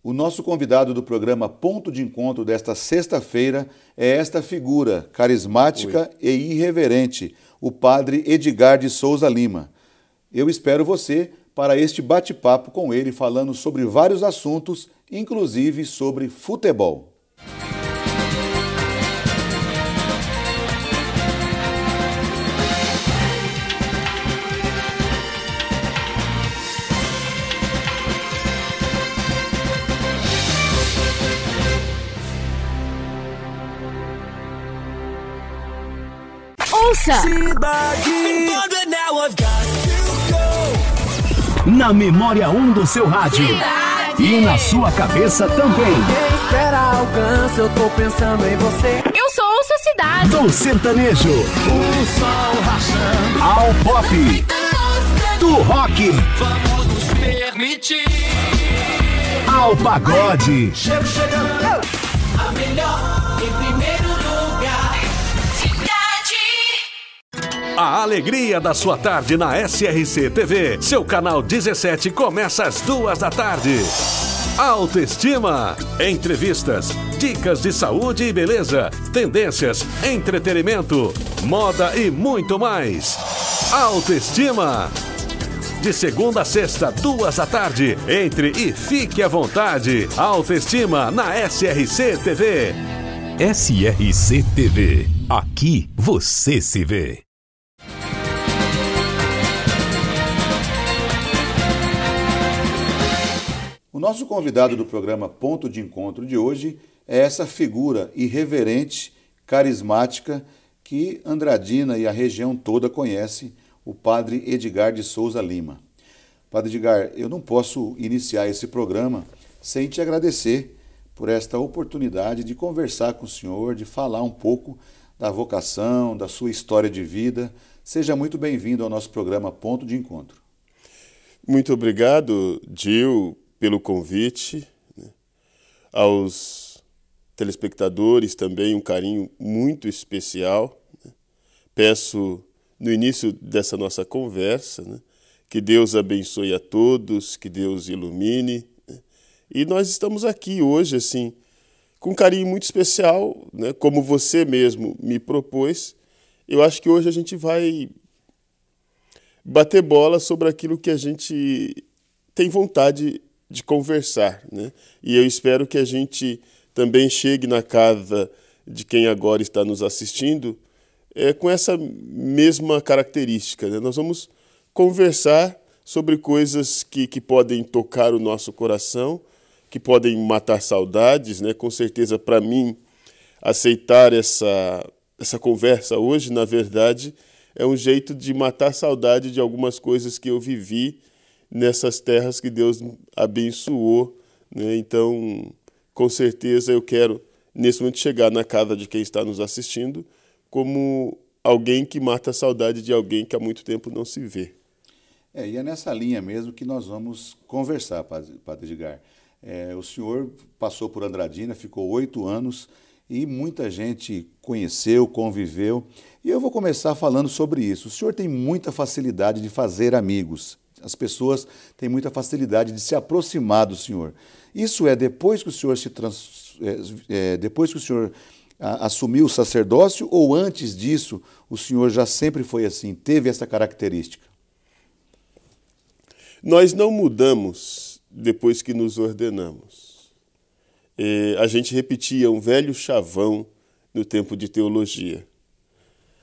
O nosso convidado do programa Ponto de Encontro desta sexta-feira é esta figura carismática e irreverente, o padre Edgar de Souza Lima. Eu espero você para este bate-papo com ele, falando sobre vários assuntos, inclusive sobre futebol. Ouça! Na memória 1 do seu rádio. Cidade. E na sua cabeça também. Quem espera alcance, eu tô pensando em você. Eu sou Ouça Cidade. Do sertanejo. O sol rachando. Ao pop. Do rock. Vamos nos permitir. Ao pagode. Chego chegando. A melhor em primeiro lugar. A alegria da sua tarde na SRC TV. Seu canal 17 começa às 14h. Autoestima. Entrevistas, dicas de saúde e beleza, tendências, entretenimento, moda e muito mais. Autoestima. De segunda a sexta, 14h. Entre e fique à vontade. Autoestima na SRC TV. SRC TV. Aqui você se vê. O nosso convidado do programa Ponto de Encontro de hoje é essa figura irreverente, carismática, que Andradina e a região toda conhecem, o padre Edgar de Souza Lima. Padre Edgar, eu não posso iniciar esse programa sem te agradecer por esta oportunidade de conversar com o senhor, de falar um pouco da vocação, da sua história de vida. Seja muito bem-vindo ao nosso programa Ponto de Encontro. Muito obrigado, Gil, pelo convite, aos telespectadores também um carinho muito especial. Peço no início dessa nossa conversa, que Deus abençoe a todos, que Deus ilumine. E nós estamos aqui hoje, assim, com um carinho muito especial, como você mesmo me propôs. Eu acho que hoje a gente vai bater bola sobre aquilo que a gente tem vontade de conversar, E eu espero que a gente também chegue na casa de quem agora está nos assistindo com essa mesma característica. Nós vamos conversar sobre coisas que podem tocar o nosso coração, que podem matar saudades, Com certeza, para mim, aceitar essa conversa hoje, na verdade, é um jeito de matar saudade de algumas coisas que eu vivi nessas terras que Deus abençoou, Então, com certeza, eu quero, nesse momento, chegar na casa de quem está nos assistindo como alguém que mata a saudade de alguém que há muito tempo não se vê. E é nessa linha mesmo que nós vamos conversar, Padre Edgar. O senhor passou por Andradina, ficou 8 anos e muita gente conheceu, conviveu. E eu vou começar falando sobre isso. O senhor tem muita facilidade de fazer amigos. As pessoas têm muita facilidade de se aproximar do senhor. Isso é depois que o senhor depois que o senhor assumiu o sacerdócio, ou antes disso o senhor já sempre foi assim, teve essa característica? Nós não mudamos depois que nos ordenamos. A gente repetia um velho chavão no tempo de teologia.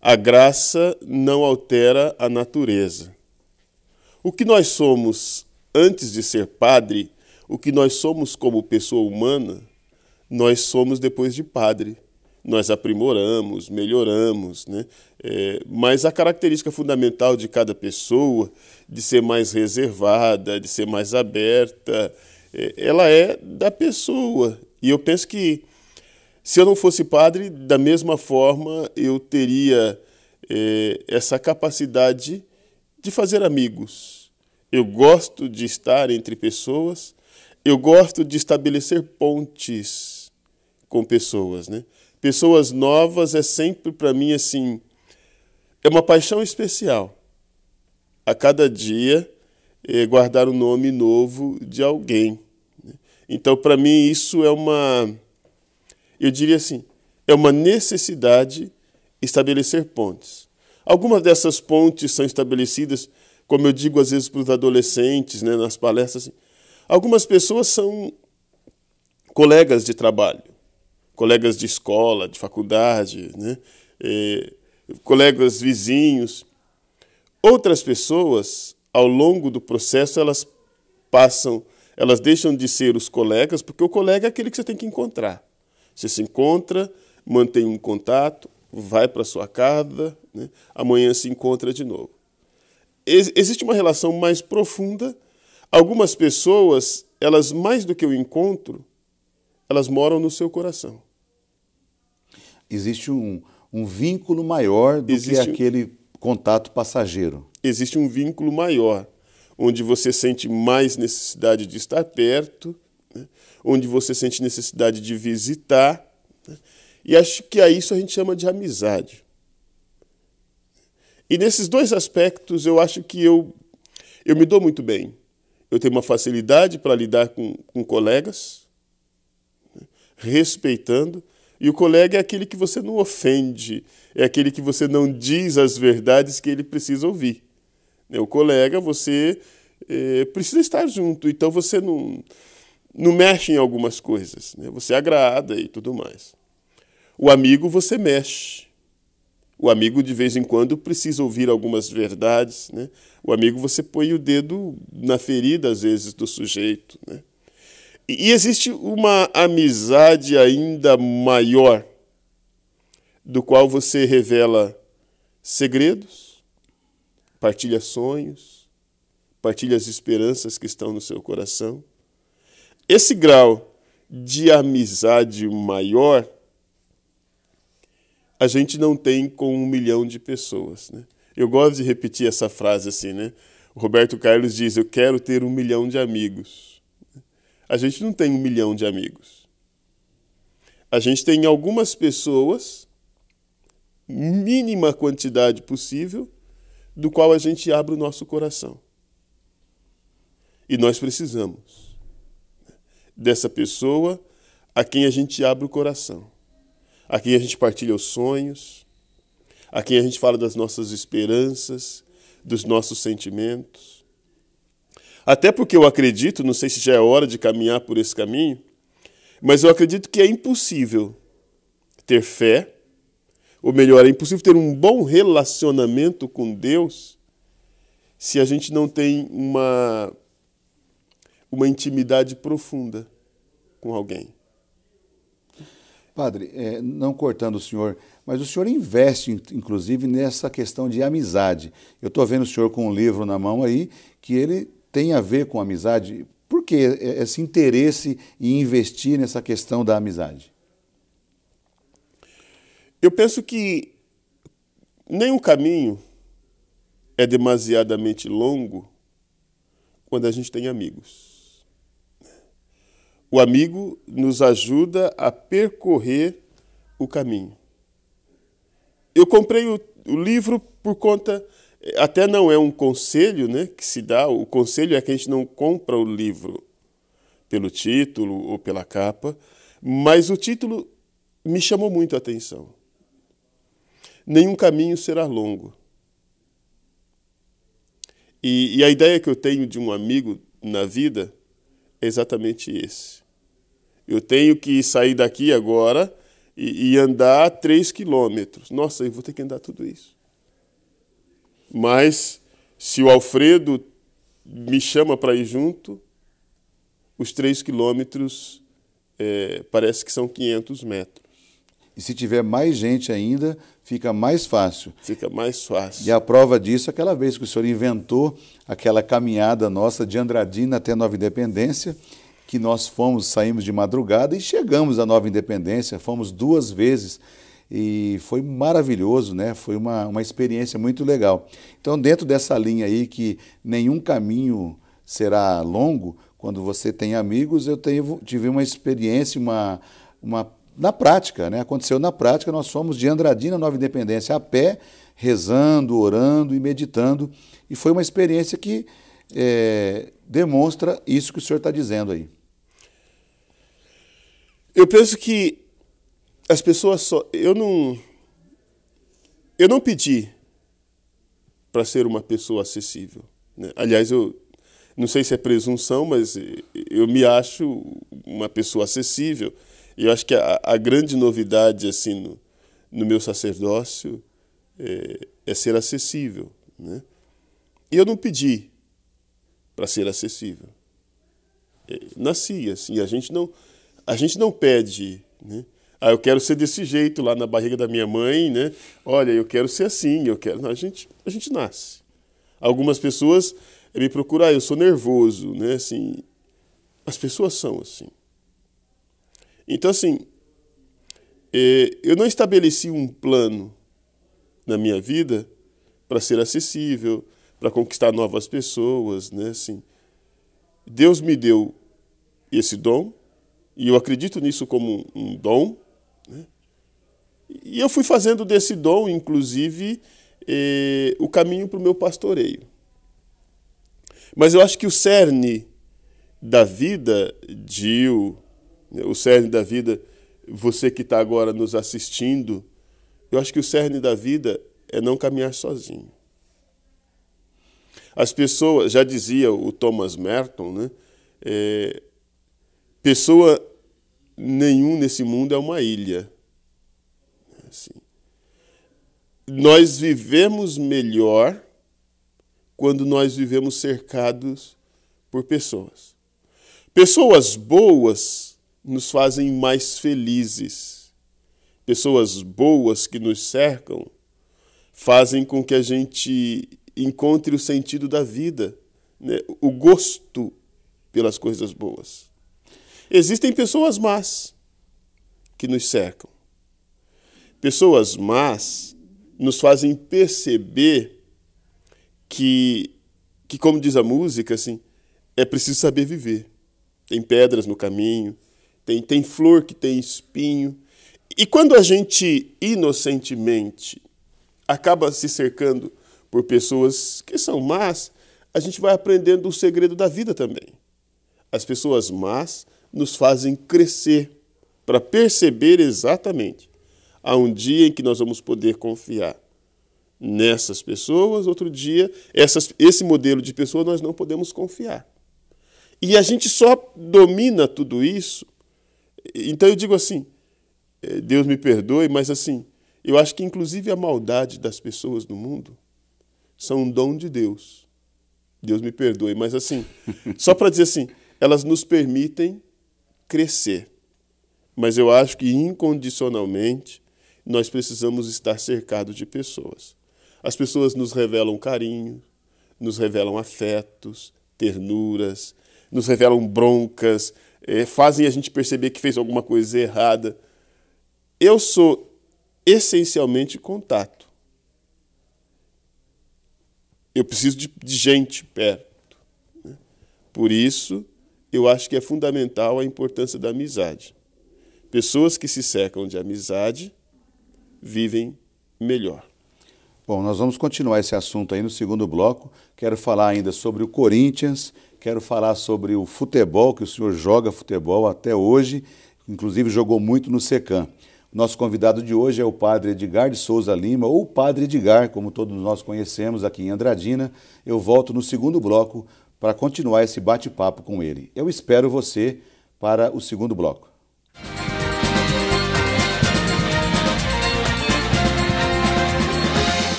A graça não altera a natureza. O que nós somos antes de ser padre, o que nós somos como pessoa humana, nós somos depois de padre. Nós aprimoramos, melhoramos, mas a característica fundamental de cada pessoa, de ser mais reservada, de ser mais aberta, ela é da pessoa. E eu penso que, se eu não fosse padre, da mesma forma eu teria essa capacidade de fazer amigos. Eu gosto de estar entre pessoas, eu gosto de estabelecer pontes com pessoas, Pessoas novas é sempre, para mim, assim, é uma paixão especial. A cada dia, guardar o nome novo de alguém. Então, para mim, isso é eu diria assim, é uma necessidade estabelecer pontes. Algumas dessas pontes são estabelecidas, como eu digo às vezes para os adolescentes, né, nas palestras, assim, algumas pessoas são colegas de trabalho, colegas de escola, de faculdade, né, colegas vizinhos. Outras pessoas, ao longo do processo, elas deixam de ser os colegas, porque o colega é aquele que você tem que encontrar. Você se encontra, mantém um contato, vai para sua casa, né? Amanhã se encontra de novo. Existe uma relação mais profunda. Algumas pessoas, elas mais do que o encontro, elas moram no seu coração. Existe um vínculo maior do que aquele contato passageiro. Existe um vínculo maior, onde você sente mais necessidade de estar perto, né? Onde você sente necessidade de visitar, né? E acho que a isso a gente chama de amizade. E nesses dois aspectos eu acho que eu me dou muito bem. Eu tenho uma facilidade para lidar com colegas, né? Respeitando, e o colega é aquele que você não ofende, é aquele que você não diz as verdades que ele precisa ouvir. O colega, você precisa estar junto, então você não mexe em algumas coisas, né? Você agrada e tudo mais. O amigo você mexe. O amigo, de vez em quando, precisa ouvir algumas verdades, né? O amigo você põe o dedo na ferida, às vezes, do sujeito, né? E existe uma amizade ainda maior, do qual você revela segredos, partilha sonhos, partilha as esperanças que estão no seu coração. Esse grau de amizade maior, a gente não tem com 1 milhão de pessoas, né? Eu gosto de repetir essa frase assim, né? O Roberto Carlos diz, eu quero ter 1 milhão de amigos. A gente não tem 1 milhão de amigos. A gente tem algumas pessoas, mínima quantidade possível, do qual a gente abre o nosso coração. E nós precisamos dessa pessoa a quem a gente abre o coração, a quem a gente partilha os sonhos, a quem a gente fala das nossas esperanças, dos nossos sentimentos. Até porque eu acredito, não sei se já é hora de caminhar por esse caminho, mas eu acredito que é impossível ter fé, ou melhor, é impossível ter um bom relacionamento com Deus se a gente não tem uma intimidade profunda com alguém. Padre, não cortando o senhor, mas o senhor investe, inclusive, nessa questão de amizade. Eu estou vendo o senhor com um livro na mão aí, que ele tem a ver com amizade. Por que esse interesse em investir nessa questão da amizade? Eu penso que nenhum caminho é demasiadamente longo quando a gente tem amigos. O amigo nos ajuda a percorrer o caminho. Eu comprei o livro por conta, até não é um conselho, né, que se dá, o conselho é que a gente não compra o livro pelo título ou pela capa, mas o título me chamou muito a atenção. Nenhum caminho será longo. E a ideia que eu tenho de um amigo na vida é exatamente esse. Eu tenho que sair daqui agora e andar 3 quilômetros. Nossa, eu vou ter que andar tudo isso. Mas, se o Alfredo me chama para ir junto, os 3 quilômetros parece que são 500 metros. E se tiver mais gente ainda, fica mais fácil. Fica mais fácil. E a prova disso é aquela vez que o senhor inventou aquela caminhada nossa de Andradina até Nova Independência, que nós saímos de madrugada e chegamos à Nova Independência, fomos 2 vezes e foi maravilhoso, né? Foi uma experiência muito legal. Então, dentro dessa linha aí que nenhum caminho será longo, quando você tem amigos, eu tive uma experiência, na prática, né? Aconteceu na prática, nós fomos de Andradina a Nova Independência a pé, rezando, orando e meditando, e foi uma experiência que demonstra isso que o senhor está dizendo aí. Eu penso que as pessoas só... Eu não pedi para ser uma pessoa acessível, né? Aliás, eu não sei se é presunção, mas eu me acho uma pessoa acessível. E eu acho que a grande novidade assim, no meu sacerdócio é ser acessível, né? E eu não pedi para ser acessível. Nasci assim, a gente não pede, né? Ah, eu quero ser desse jeito lá na barriga da minha mãe, né? Olha, eu quero ser assim, eu quero... Não, a gente nasce. Algumas pessoas me procuram, eu sou nervoso, né? Assim, as pessoas são assim. Então, assim, eu não estabeleci um plano na minha vida para ser acessível, para conquistar novas pessoas, né? Assim, Deus me deu esse dom, e eu acredito nisso como um dom, né? E eu fui fazendo desse dom, inclusive, o caminho para o meu pastoreio. Mas eu acho que o cerne da vida, Gil, o cerne da vida, você que está agora nos assistindo, eu acho que o cerne da vida é não caminhar sozinho. As pessoas, já dizia o Thomas Merton, né? Pessoa nenhum nesse mundo é uma ilha. Assim, nós vivemos melhor quando nós vivemos cercados por pessoas. Pessoas boas nos fazem mais felizes. Pessoas boas que nos cercam fazem com que a gente encontre o sentido da vida, né? O gosto pelas coisas boas. Existem pessoas más que nos cercam. Pessoas más nos fazem perceber que como diz a música, assim, é preciso saber viver. Tem pedras no caminho, tem flor que tem espinho. E quando a gente inocentemente acaba se cercando por pessoas que são más, a gente vai aprendendo o segredo da vida também. As pessoas más nos fazem crescer para perceber exatamente há um dia em que nós vamos poder confiar nessas pessoas, outro dia, esse modelo de pessoa nós não podemos confiar. E a gente só domina tudo isso. Então eu digo assim, Deus me perdoe, mas assim, eu acho que inclusive a maldade das pessoas no mundo são um dom de Deus. Deus me perdoe, mas assim, só para dizer assim, elas nos permitem crescer. Mas eu acho que incondicionalmente nós precisamos estar cercados de pessoas. As pessoas nos revelam carinho, nos revelam afetos, ternuras, nos revelam broncas, fazem a gente perceber que fez alguma coisa errada. Eu sou essencialmente contato. Eu preciso de gente perto, né? Por isso, eu acho que é fundamental a importância da amizade. Pessoas que se cercam de amizade vivem melhor. Bom, nós vamos continuar esse assunto aí no segundo bloco. Quero falar ainda sobre o Corinthians, quero falar sobre o futebol, que o senhor joga futebol até hoje, inclusive jogou muito no Secam. Nosso convidado de hoje é o padre Edgar de Souza Lima, ou Padre Edgar, como todos nós conhecemos aqui em Andradina. Eu volto no segundo bloco para continuar esse bate-papo com ele. Eu espero você para o segundo bloco.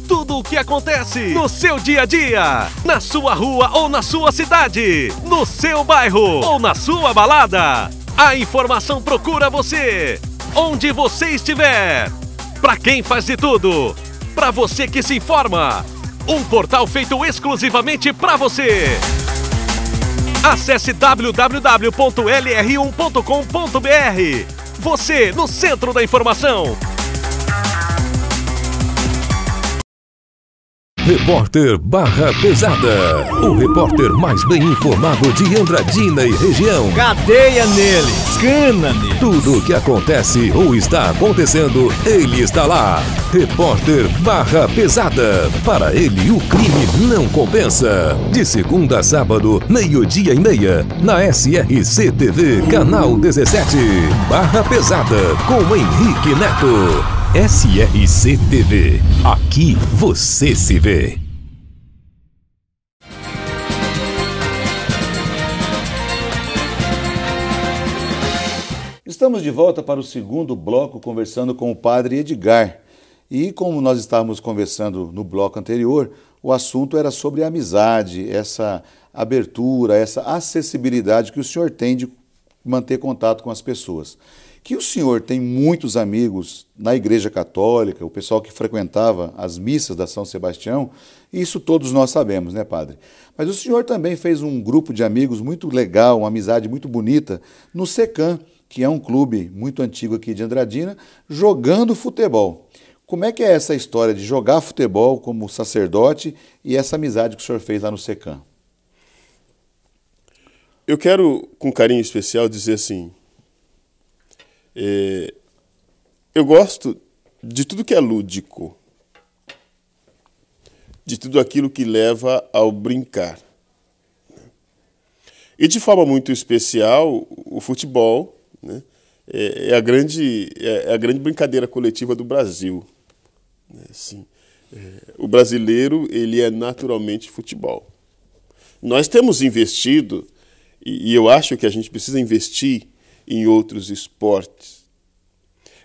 Tudo o que acontece no seu dia a dia, na sua rua ou na sua cidade, no seu bairro ou na sua balada. A informação procura você, onde você estiver. Para quem faz de tudo, para você que se informa. Um portal feito exclusivamente para você. Acesse www.lr1.com.br. Você no centro da informação. Repórter Barra Pesada. O repórter mais bem informado de Andradina e região. Cadeia neles! bacana, né? Tudo o que acontece ou está acontecendo, ele está lá. Repórter Barra Pesada. Para ele, o crime não compensa. De segunda a sábado, 12:30, na SRC TV, canal 17. Barra Pesada, com Henrique Neto. SRC TV. Aqui você se vê. Estamos de volta para o segundo bloco, conversando com o padre Edgar. E como nós estávamos conversando no bloco anterior, o assunto era sobre a amizade, essa abertura, essa acessibilidade que o senhor tem de manter contato com as pessoas. Que o senhor tem muitos amigos na Igreja Católica, o pessoal que frequentava as missas da São Sebastião, isso todos nós sabemos, né, padre? Mas o senhor também fez um grupo de amigos muito legal, uma amizade muito bonita, no SECAM, que é um clube muito antigo aqui de Andradina, jogando futebol. Como é que é essa história de jogar futebol como sacerdote e essa amizade que o senhor fez lá no SECAM? Eu quero, com carinho especial, dizer assim, eu gosto de tudo que é lúdico, de tudo aquilo que leva ao brincar. E de forma muito especial, o futebol, né, é a grande brincadeira coletiva do Brasil. Assim, o brasileiro, ele é naturalmente futebol. Nós temos investido, e eu acho que a gente precisa investir em outros esportes,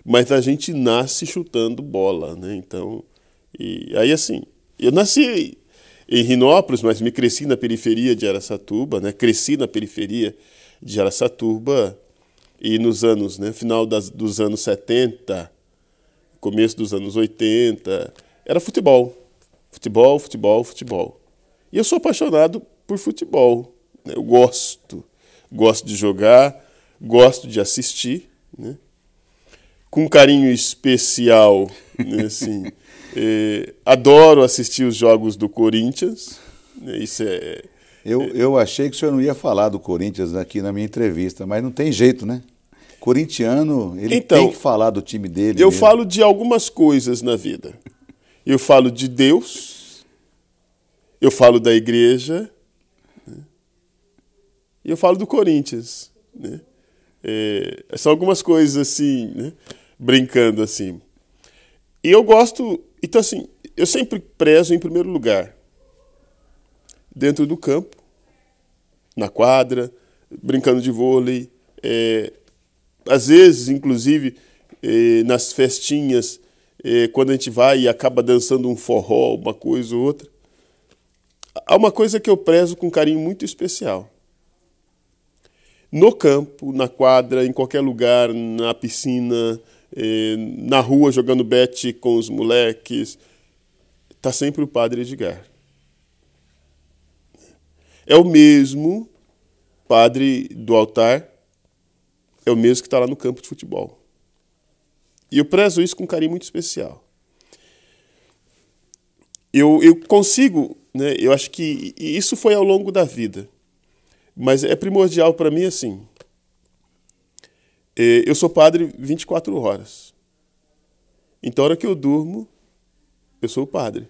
mas a gente nasce chutando bola, né? Então, e aí assim, eu nasci em Rinópolis, mas me cresci na periferia de Araçatuba, né? Cresci na periferia de Araçatuba, e nos anos, né, final dos anos 70, começo dos anos 80, era futebol. Futebol, futebol, futebol. E eu sou apaixonado por futebol, né? Eu gosto de jogar, gosto de assistir, né? Com carinho especial, né, assim, adoro assistir os jogos do Corinthians, né? Isso é... Eu achei que o senhor não ia falar do Corinthians aqui na minha entrevista, mas não tem jeito, né? Corintiano, ele tem que falar do time dele. Eu mesmo. falo de algumas coisas na vida. Eu falo de Deus, eu falo da igreja, né? E eu falo do Corinthians, né? São algumas coisas assim, né? Brincando assim. E eu gosto, então assim, eu sempre prezo em primeiro lugar, dentro do campo, na quadra, brincando de vôlei, às vezes, inclusive, nas festinhas, quando a gente vai e acaba dançando um forró, uma coisa ou outra. Há uma coisa que eu prezo com carinho muito especial. No campo, na quadra, em qualquer lugar, na piscina, na rua jogando bete com os moleques, está sempre o padre Edgar. É o mesmo padre do altar, é o mesmo que está lá no campo de futebol. E eu prezo isso com um carinho muito especial. Eu consigo, né, eu acho que isso foi ao longo da vida, mas é primordial para mim assim. Eu sou padre 24 horas. Então, a hora que eu durmo, eu sou o padre.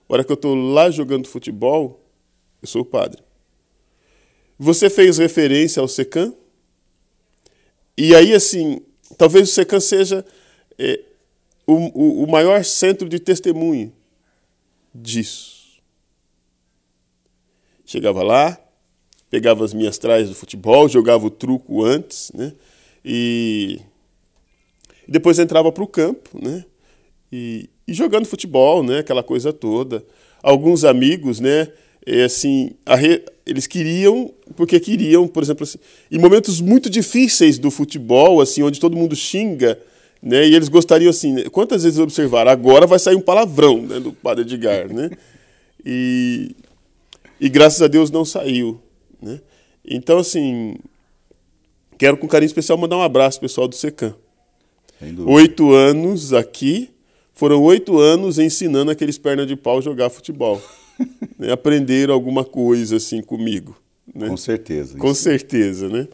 A hora que eu estou lá jogando futebol, eu sou o padre. Você fez referência ao SECAM? E aí, assim, talvez o SECAM seja o maior centro de testemunho disso. Chegava lá, pegava as minhas traias do futebol, jogava o truco antes, né? E depois entrava para o campo, né? E jogando futebol, né? Aquela coisa toda. Alguns amigos, né? Assim, eles queriam, porque queriam, por exemplo, assim, em momentos muito difíceis do futebol, assim, onde todo mundo xinga, né? E eles gostariam assim, quantas vezes observaram? Agora vai sair um palavrão, né, do padre Edgar, né? E graças a Deus não saiu, né? Então, assim, quero com carinho especial mandar um abraço pessoal do SECAM. 8 anos aqui, foram 8 anos ensinando aqueles pernas de pau a jogar futebol. Né? Aprenderam alguma coisa assim comigo. Né? Com certeza. Com certeza, né?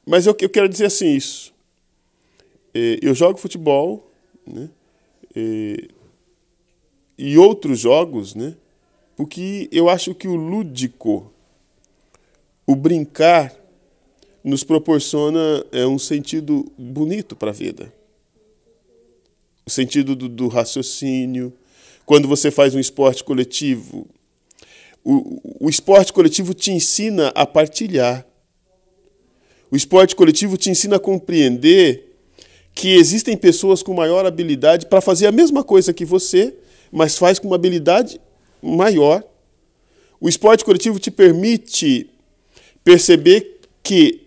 Mas eu quero dizer assim isso. Eu jogo futebol, né? E outros jogos, né? Porque eu acho que o lúdico, o brincar, nos proporciona um sentido bonito para a vida. O sentido do raciocínio. Quando você faz um esporte coletivo, o esporte coletivo te ensina a partilhar. O esporte coletivo te ensina a compreender que existem pessoas com maior habilidade para fazer a mesma coisa que você, mas faz com uma habilidade maior. O esporte coletivo te permite perceber que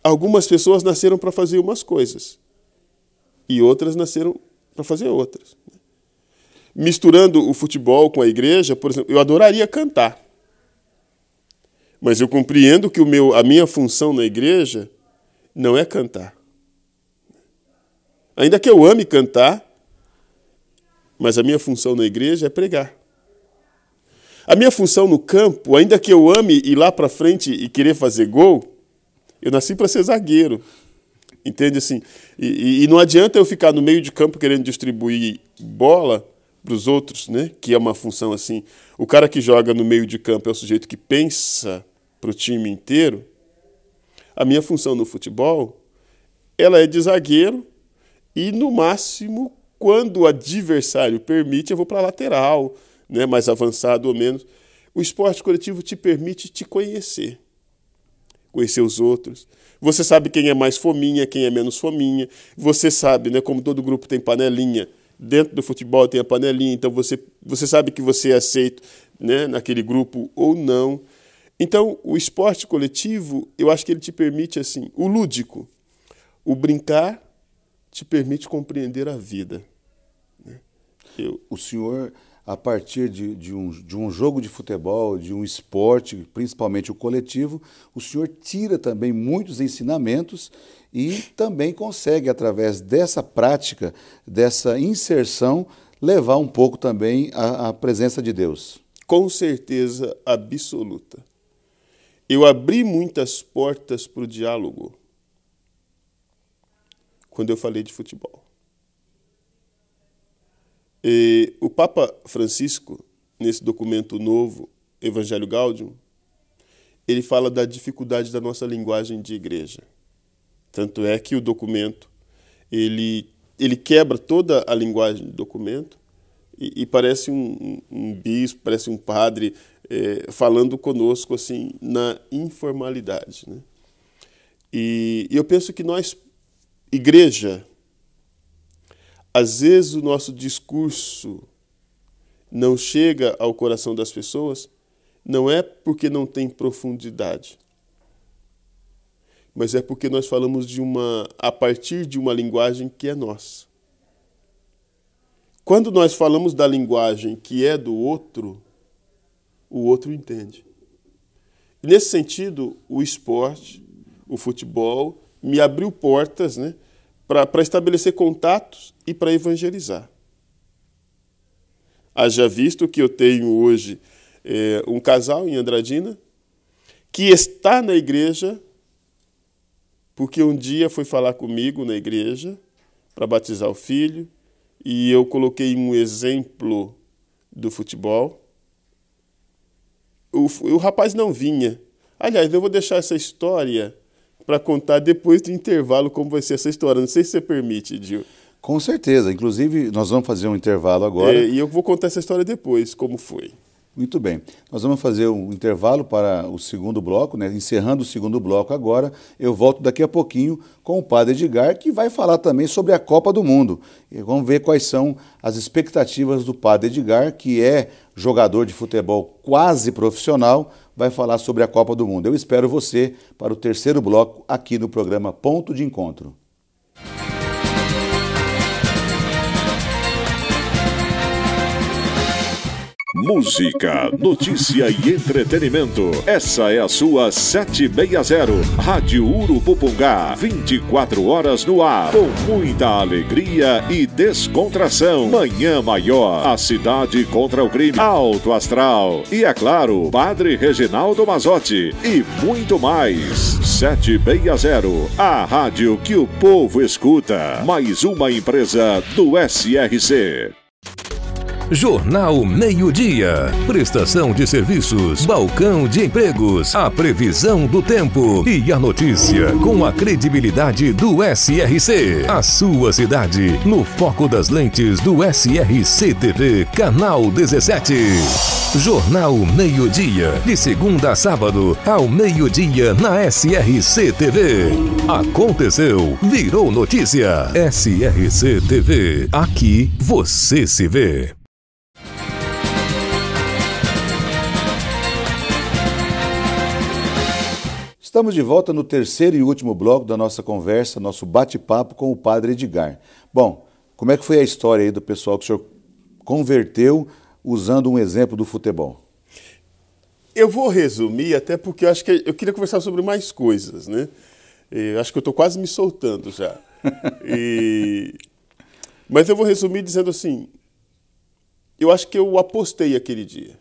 algumas pessoas nasceram para fazer umas coisas e outras nasceram para fazer outras. Misturando o futebol com a igreja, por exemplo, eu adoraria cantar. Mas eu compreendo que a minha função na igreja não é cantar. Ainda que eu ame cantar, mas a minha função na igreja é pregar. A minha função no campo, ainda que eu ame ir lá para frente e querer fazer gol, eu nasci para ser zagueiro. Entende assim? E não adianta eu ficar no meio de campo querendo distribuir bola para os outros, né? Que é uma função assim. O cara que joga no meio de campo é o sujeito que pensa para o time inteiro. A minha função no futebol, ela é de zagueiro e, no máximo, quando o adversário permite, eu vou para a lateral, né? Mais avançado ou menos. O esporte coletivo te permite te conhecer os outros. Você sabe quem é mais fominha, quem é menos fominha. Você sabe, né, como todo grupo tem panelinha, dentro do futebol tem a panelinha, então você sabe que você é aceito, né, naquele grupo ou não. Então, o esporte coletivo, eu acho que ele te permite, assim, o lúdico, o brincar, te permite compreender a vida. Né? O senhor, a partir de um jogo de futebol, de um esporte, principalmente o coletivo, o senhor tira também muitos ensinamentos e também consegue, através dessa prática, dessa inserção, levar um pouco também à presença de Deus. Com certeza absoluta. Eu abri muitas portas para o diálogo quando eu falei de futebol. E o Papa Francisco, nesse documento novo, Evangelho Gaudium, ele fala da dificuldade da nossa linguagem de igreja. Tanto é que o documento, ele quebra toda a linguagem do documento e parece um bispo, parece um padre falando conosco assim, na informalidade. Né? E eu penso que nós, igreja, às vezes o nosso discurso não chega ao coração das pessoas, não é porque não tem profundidade, mas é porque nós falamos a partir de uma linguagem que é nossa. Quando nós falamos da linguagem que é do outro, o outro entende. E nesse sentido, o esporte, o futebol, me abriu portas, né, para estabelecer contatos e para evangelizar. Haja visto que eu tenho hoje um casal em Andradina que está na igreja porque um dia foi falar comigo na igreja para batizar o filho e eu coloquei um exemplo do futebol. O rapaz não vinha. Aliás, eu vou deixar essa história para contar depois do intervalo como vai ser essa história. Não sei se você permite, Gil. Com certeza. Inclusive, nós vamos fazer um intervalo agora. E eu vou contar essa história depois, como foi. Muito bem. Nós vamos fazer um intervalo para o segundo bloco, né? Encerrando o segundo bloco agora. Eu volto daqui a pouquinho com o Padre Edgar, que vai falar também sobre a Copa do Mundo. E vamos ver quais são as expectativas do Padre Edgar, que é jogador de futebol quase profissional, vai falar sobre a Copa do Mundo. Eu espero você para o terceiro bloco aqui no programa Ponto de Encontro. Música, notícia e entretenimento. Essa é a sua 760. Rádio Urupupungá. 24 horas no ar. Com muita alegria e descontração. Manhã Maior. A cidade contra o crime. Alto Astral. E é claro, Padre Reginaldo Mazzotti. E muito mais. 760. A rádio que o povo escuta. Mais uma empresa do SRC. Jornal Meio-Dia. Prestação de serviços, balcão de empregos, a previsão do tempo e a notícia com a credibilidade do SRC. A sua cidade no foco das lentes do SRC TV, canal 17. Jornal Meio-Dia, de segunda a sábado, ao meio-dia na SRC TV. Aconteceu, virou notícia. SRC TV, aqui você se vê. Estamos de volta no terceiro e último bloco da nossa conversa, nosso bate-papo com o Padre Edgar. Bom, como é que foi a história aí do pessoal que o senhor converteu usando um exemplo do futebol? Eu vou resumir, até porque eu acho que eu queria conversar sobre mais coisas, né? Eu acho que eu estou quase me soltando já. Mas eu vou resumir dizendo assim, eu acho que eu apostei aquele dia.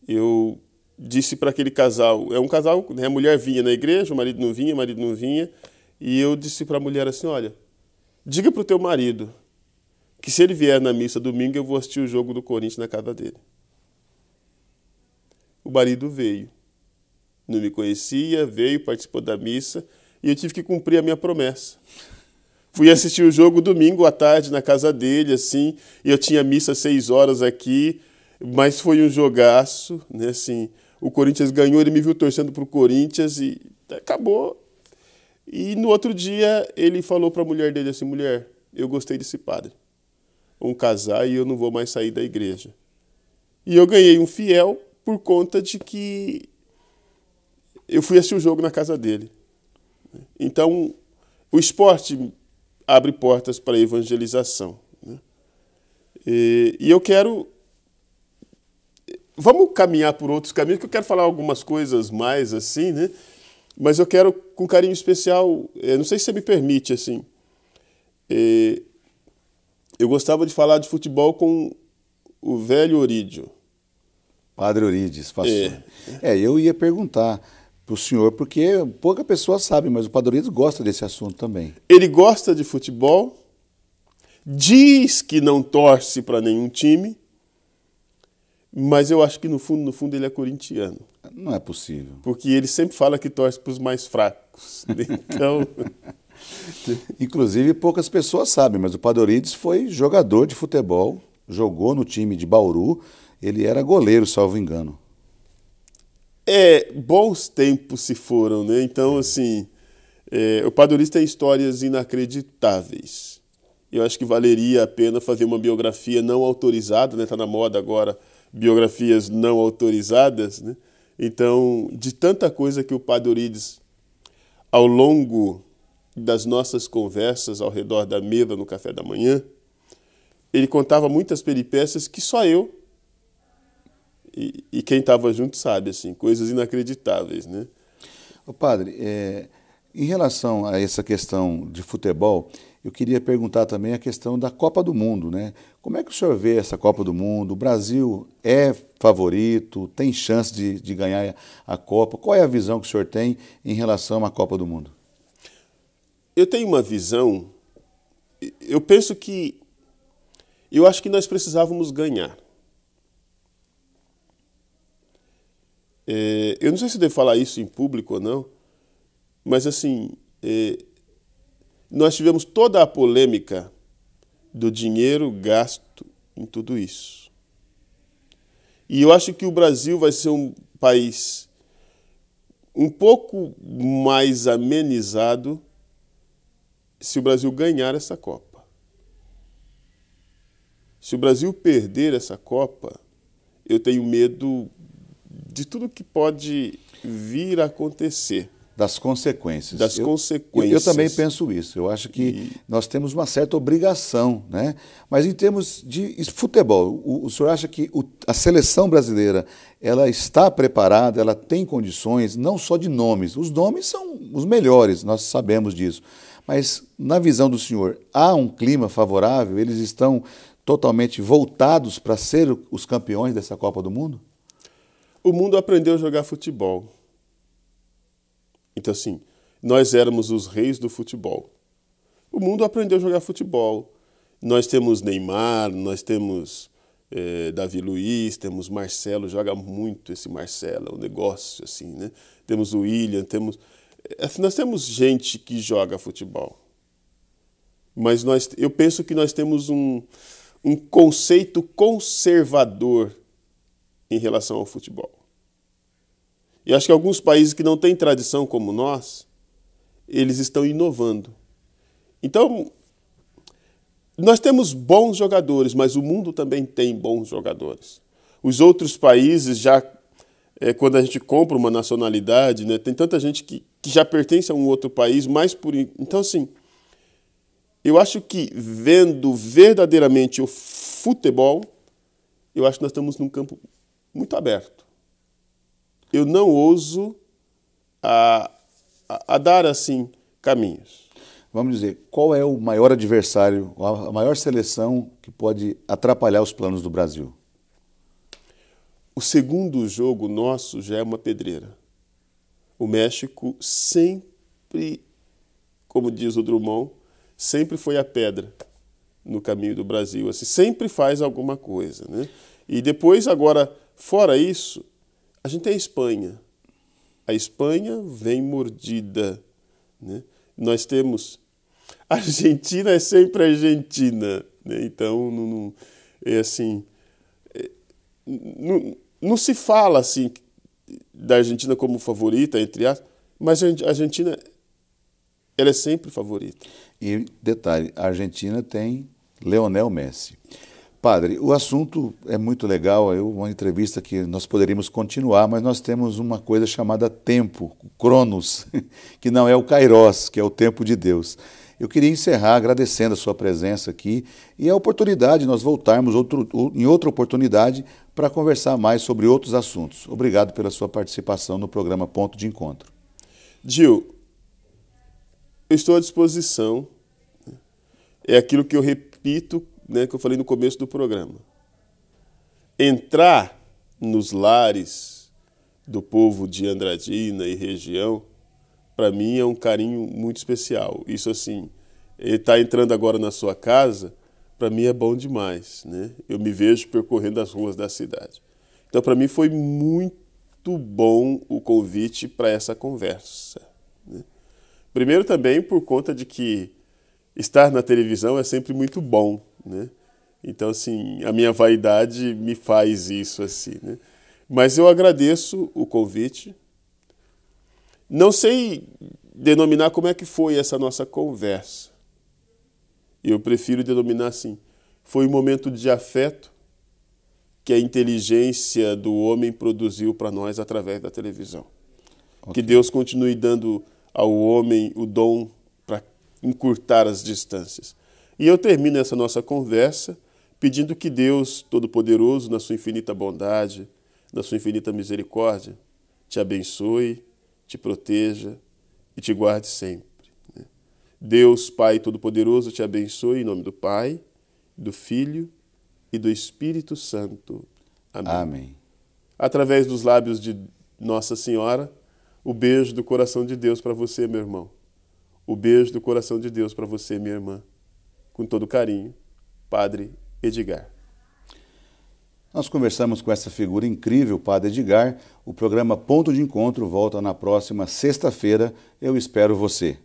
Eu disse para aquele casal, é um casal, né, a mulher vinha na igreja, o marido não vinha, e eu disse para a mulher assim, olha, diga para o teu marido que se ele vier na missa domingo, eu vou assistir o jogo do Corinthians na casa dele. O marido veio, não me conhecia, veio, participou da missa, e eu tive que cumprir a minha promessa. Fui assistir o jogo domingo à tarde na casa dele, assim, e eu tinha missa às 6 horas aqui, mas foi um jogaço, né, assim, o Corinthians ganhou, ele me viu torcendo para o Corinthians e acabou. E no outro dia ele falou para a mulher dele assim, mulher, eu gostei desse padre, vamos casar e eu não vou mais sair da igreja. E eu ganhei um fiel por conta de que eu fui assistir o jogo na casa dele. Então, o esporte abre portas para a evangelização, né? E eu quero... Vamos caminhar por outros caminhos, que eu quero falar algumas coisas mais assim, né? Mas eu quero, com carinho especial, não sei se você me permite, assim, eu gostava de falar de futebol com o velho Orídio. Padre Orídios, pastor. Eu ia perguntar para o senhor, porque pouca pessoa sabe, mas o Padre Orídios gosta desse assunto também. Ele gosta de futebol, diz que não torce para nenhum time, mas eu acho que no fundo ele é corintiano. Não é possível. Porque ele sempre fala que torce para os mais fracos. Então... Inclusive, poucas pessoas sabem, mas o Padre Orídios foi jogador de futebol, jogou no time de Bauru, ele era goleiro, salvo engano. Bons tempos se foram, né? Então, assim, o Padre Orídios tem histórias inacreditáveis. Eu acho que valeria a pena fazer uma biografia não autorizada, né? Está na moda agora, biografias não autorizadas, né? Então, de tanta coisa que o Padre Orídios, ao longo das nossas conversas ao redor da mesa no café da manhã, ele contava muitas peripécias que só eu e quem estava junto sabe, assim, coisas inacreditáveis, né? Ô padre, em relação a essa questão de futebol, eu queria perguntar também a questão da Copa do Mundo, né? Como é que o senhor vê essa Copa do Mundo? O Brasil é favorito? Tem chance de ganhar a Copa? Qual é a visão que o senhor tem em relação à Copa do Mundo? Eu tenho uma visão, eu penso que, eu acho que nós precisávamos ganhar. Eu não sei se devo falar isso em público ou não, mas assim, nós tivemos toda a polêmica do dinheiro gasto em tudo isso. E eu acho que o Brasil vai ser um país um pouco mais amenizado se o Brasil ganhar essa Copa. Se o Brasil perder essa Copa, eu tenho medo de tudo que pode vir a acontecer. das consequências. Das consequências. Eu também penso isso. Eu acho que nós temos uma certa obrigação, né? Mas em termos de futebol, o senhor acha que a seleção brasileira ela está preparada, ela tem condições, não só de nomes. Os nomes são os melhores, nós sabemos disso. Mas, na visão do senhor, há um clima favorável? Eles estão totalmente voltados para ser os campeões dessa Copa do Mundo? O mundo aprendeu a jogar futebol. Então, assim, nós éramos os reis do futebol. O mundo aprendeu a jogar futebol. Nós temos Neymar, nós temos Davi Luiz, temos Marcelo, joga muito esse Marcelo, é um negócio assim, né? Temos o William, nós temos gente que joga futebol. Mas eu penso que nós temos um conceito conservador em relação ao futebol. E acho que alguns países que não têm tradição como nós, eles estão inovando. Então, nós temos bons jogadores, mas o mundo também tem bons jogadores. Os outros países, quando a gente compra uma nacionalidade, né, tem tanta gente que já pertence a um outro país, Então, assim, eu acho que vendo verdadeiramente o futebol, eu acho que nós estamos num campo muito aberto. Eu não ouso a dar, assim, caminhos. Vamos dizer, qual é o maior adversário, a maior seleção que pode atrapalhar os planos do Brasil? O segundo jogo nosso já é uma pedreira. O México sempre, como diz o Drummond, sempre foi a pedra no caminho do Brasil. Assim, sempre faz alguma coisa, né? E depois, agora, fora isso, a gente tem a Espanha. A Espanha vem mordida, né? Nós temos... A Argentina é sempre a Argentina, né? Então, é assim... Não se fala assim da Argentina como favorita, entre aspas, mas a Argentina ela é sempre favorita. E detalhe, a Argentina tem Lionel Messi. Padre, o assunto é muito legal, uma entrevista que nós poderíamos continuar, mas nós temos uma coisa chamada tempo, Cronos, que não é o Kairos, que é o tempo de Deus. Eu queria encerrar agradecendo a sua presença aqui e a oportunidade de nós voltarmos em outra oportunidade para conversar mais sobre outros assuntos. Obrigado pela sua participação no programa Ponto de Encontro. Gil, eu estou à disposição. É aquilo que eu repito, né, que eu falei no começo do programa. Entrar nos lares do povo de Andradina e região, para mim é um carinho muito especial. Isso assim, ele está entrando agora na sua casa, para mim é bom demais, né? Eu me vejo percorrendo as ruas da cidade. Então, para mim foi muito bom o convite para essa conversa, né? Primeiro também por conta de que estar na televisão é sempre muito bom, né? Então, assim, a minha vaidade me faz isso, assim, né? Mas eu agradeço o convite. Não sei denominar como é que foi essa nossa conversa. Eu prefiro denominar assim. Foi um momento de afeto que a inteligência do homem produziu para nós através da televisão. Okay. Que Deus continue dando ao homem o dom para encurtar as distâncias. E eu termino essa nossa conversa pedindo que Deus Todo-Poderoso, na sua infinita bondade, na sua infinita misericórdia, te abençoe, te proteja e te guarde sempre. Deus, Pai Todo-Poderoso, te abençoe em nome do Pai, do Filho e do Espírito Santo. Amém. Amém. Através dos lábios de Nossa Senhora, o beijo do coração de Deus para você, meu irmão. O beijo do coração de Deus para você, minha irmã. Com todo carinho, Padre Edgar. Nós conversamos com essa figura incrível, Padre Edgar. O programa Ponto de Encontro volta na próxima sexta-feira. Eu espero você.